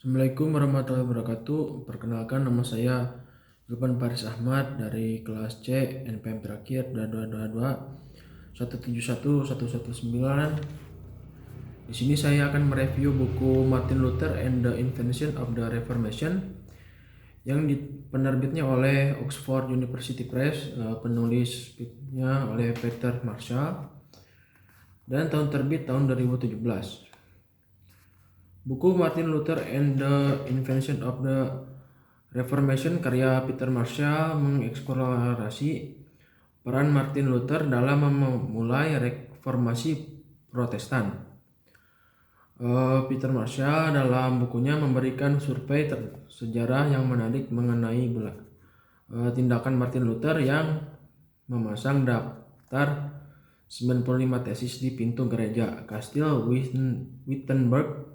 Assalamualaikum warahmatullahi wabarakatuh. Perkenalkan, nama saya Zulpan Faris Ahmad dari kelas C NPM terakhir 2222 171 119. Di sini saya akan mereview buku Martin Luther and the Invention of the Reformation yang penerbitnya oleh Oxford University Press, penulisnya oleh Peter Marshall, dan tahun terbit tahun 2017. Buku Martin Luther and the Invention of the Reformation karya Peter Marshall mengeksplorasi peran Martin Luther dalam memulai reformasi Protestan. Peter Marshall dalam bukunya memberikan survei sejarah yang menarik mengenai tindakan Martin Luther yang memasang daftar 95 tesis di pintu gereja Kastil Wittenberg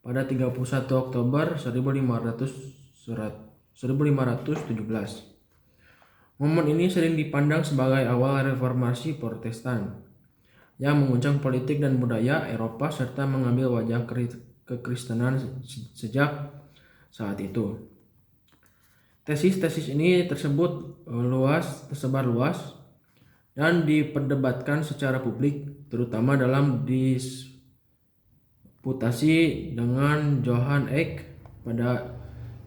pada 31 Oktober 1517. Momen ini sering dipandang sebagai awal reformasi Protestan yang menguncang politik dan budaya Eropa serta mengambil wajah kekristenan sejak saat itu. Tesis-tesis ini tersebar luas dan diperdebatkan secara publik, terutama dalam disputasi dengan Johann Eck pada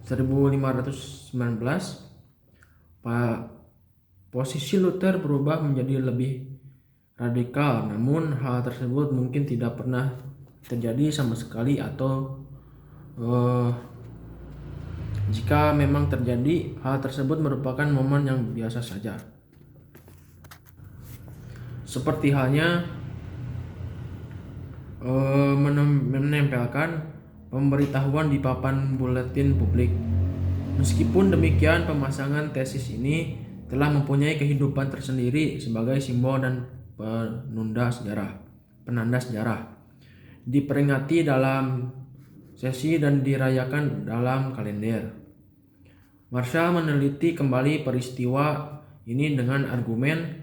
1519. Posisi Luther berubah menjadi lebih radikal, namun hal tersebut mungkin tidak pernah terjadi sama sekali, atau jika memang terjadi, hal tersebut merupakan momen yang biasa saja. Seperti halnya menempelkan pemberitahuan di papan buletin publik. Meskipun demikian, pemasangan tesis ini telah mempunyai kehidupan tersendiri sebagai simbol dan penanda sejarah. Diperingati dalam sesi dan dirayakan dalam kalender. Marshall meneliti kembali peristiwa ini dengan argumen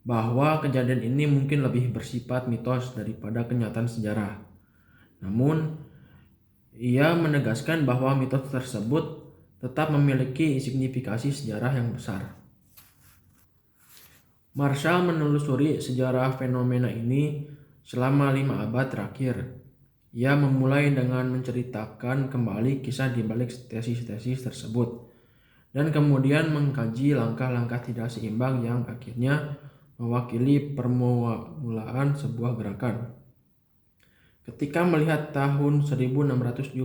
bahwa kejadian ini mungkin lebih bersifat mitos daripada kenyataan sejarah. Namun, ia menegaskan bahwa mitos tersebut tetap memiliki signifikasi sejarah yang besar. Marshall menelusuri sejarah fenomena ini selama 5 abad terakhir. Ia memulai dengan menceritakan kembali kisah di balik tesis-tesis tersebut, dan kemudian mengkaji langkah-langkah tidak seimbang yang akhirnya mewakili permulaan sebuah gerakan. Ketika melihat tahun 1617,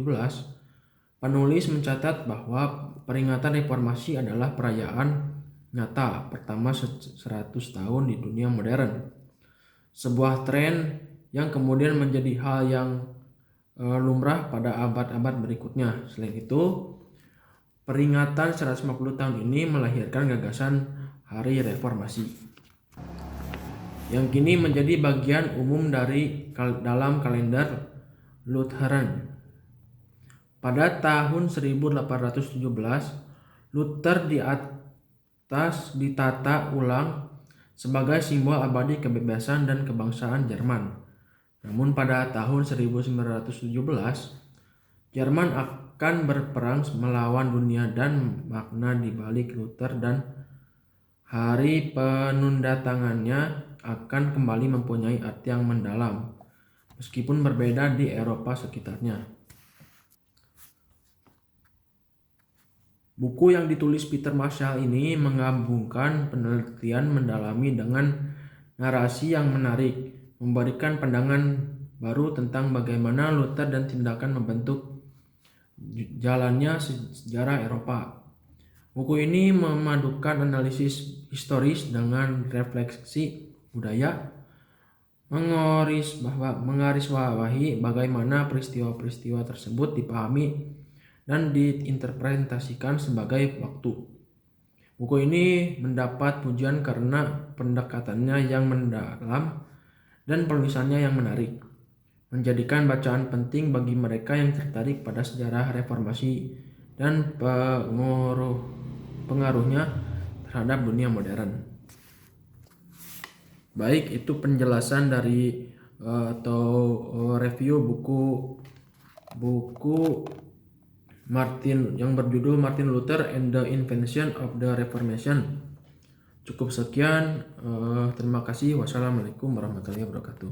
penulis mencatat bahwa peringatan reformasi adalah perayaan nyata pertama 100 tahun di dunia modern. Sebuah tren yang kemudian menjadi hal yang lumrah pada abad-abad berikutnya. Selain itu, peringatan 150 tahun ini melahirkan gagasan Hari Reformasi, yang kini menjadi bagian umum dalam kalender Lutheran. Pada tahun 1817, Luther ditata ulang sebagai simbol abadi kebebasan dan kebangsaan Jerman. Namun pada tahun 1917, Jerman akan berperang melawan dunia, dan makna di balik Luther dan hari penandatangannya akan kembali mempunyai arti yang mendalam, meskipun berbeda di Eropa sekitarnya. Buku yang ditulis Peter Marshall ini menggabungkan penelitian mendalami dengan narasi yang menarik, memberikan pandangan baru tentang bagaimana Luther dan tindakan membentuk jalannya sejarah Eropa. Buku ini memadukan analisis historis dengan refleksi budaya, mengarisbawahi bagaimana peristiwa-peristiwa tersebut dipahami dan diinterpretasikan sebagai waktu. Buku ini mendapat pujian karena pendekatannya yang mendalam dan penulisannya yang menarik, menjadikan bacaan penting bagi mereka yang tertarik pada sejarah reformasi dan pengaruhnya terhadap dunia modern. Baik, itu penjelasan dari atau review buku buku yang berjudul Martin Luther and the Invention of the Reformation. Cukup sekian, terima kasih. Wassalamualaikum warahmatullahi wabarakatuh.